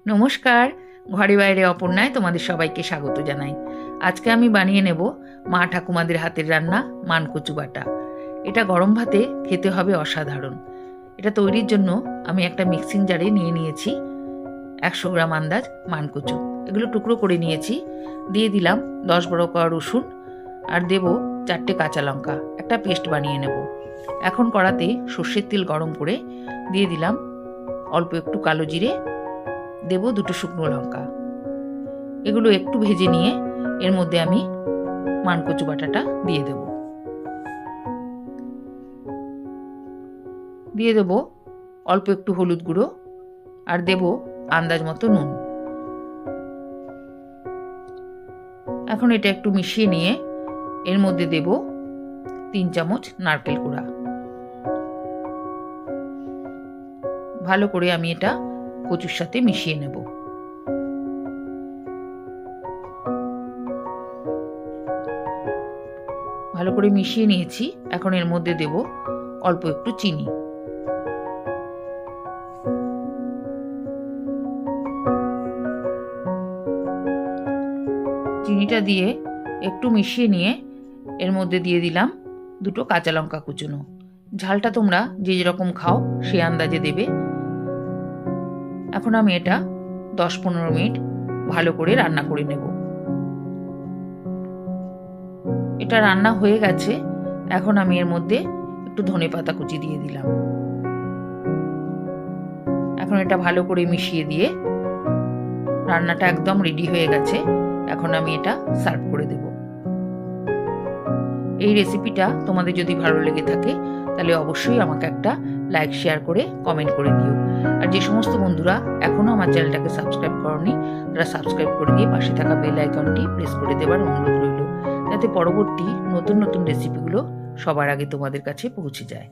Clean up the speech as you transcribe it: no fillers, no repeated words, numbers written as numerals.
নমস্কার, ঘরে বাইরে অপর্ণায় তোমাদের সবাইকে স্বাগত জানাই। আজকে আমি বানিয়ে নেব মা ঠাকুমাদের হাতের রান্না মানকচু বাটা। এটা গরম ভাতে খেতে হবে অসাধারণ। এটা তৈরির জন্য আমি একটা মিক্সিং জারে নিয়ে নিয়েছি 100 গ্রাম আন্দাজ মানকচু। এগুলো টুকরো করে নিয়েছি। দিয়ে দিলাম 10-12 কোয়া রসুন আর দেব 4টে কাঁচা লঙ্কা। একটা পেস্ট বানিয়ে নেব। এখন কড়াতে সর্ষের তেল গরম করে দিয়ে দিলাম অল্প একটু কালো জিরে, দেব 2টো শুকনো লঙ্কা। এগুলো একটু ভেজে নিয়ে এর মধ্যে আমি মানকচু বাটাটা দিয়ে দেব। দিয়ে দেব অল্প একটু হলুদ গুঁড়ো আর দেব আন্দাজ মতো নুন। এখন এটা একটু মিশিয়ে নিয়ে এর মধ্যে দেব 3 চামচ নারকেল কুড়া। ভালো করে আমি এটা কচুর সাথে মিশিয়ে নেব। ভালো করে মিশিয়ে নিয়েছি। এখন এর মধ্যে দেব অল্প একটু চিনি। চিনিটা দিয়ে একটু মিশিয়ে নিয়ে এর মধ্যে দিয়ে দিলাম 2টো কাঁচা লঙ্কা কুচনো। ঝালটা তোমরা যে যেরকম খাও সেই আন্দাজে দেবে। এখন আমি এটা 10-15 মিনিট ভালো করে রান্না করে নেব। এটা রান্না হয়ে গেছে। এখন আমি এর মধ্যে একটু ধনেপাতা কুচি দিয়ে দিলাম। এখন এটা ভালো করে মিশিয়ে দিয়ে রান্নাটা একদম রেডি হয়ে গেছে। এখন আমি এটা সার্ভ করে দেব। এই রেসিপিটা তোমাদের যদি ভালো লেগে থাকে তাহলে অবশ্যই আমাকে একটা লাইক শেয়ার করে কমেন্ট করে দিও। আর যে সমস্ত বন্ধুরা এখনও আমার চ্যানেলটাকে সাবস্ক্রাইব করনি তারা সাবস্ক্রাইব করে দিয়ে পাশে থাকা বেল আইকনটি প্রেস করে দেওয়ার অনুরোধ রইল, যাতে পরবর্তী নতুন নতুন রেসিপিগুলো সবার আগে তোমাদের কাছে পৌঁছে যায়।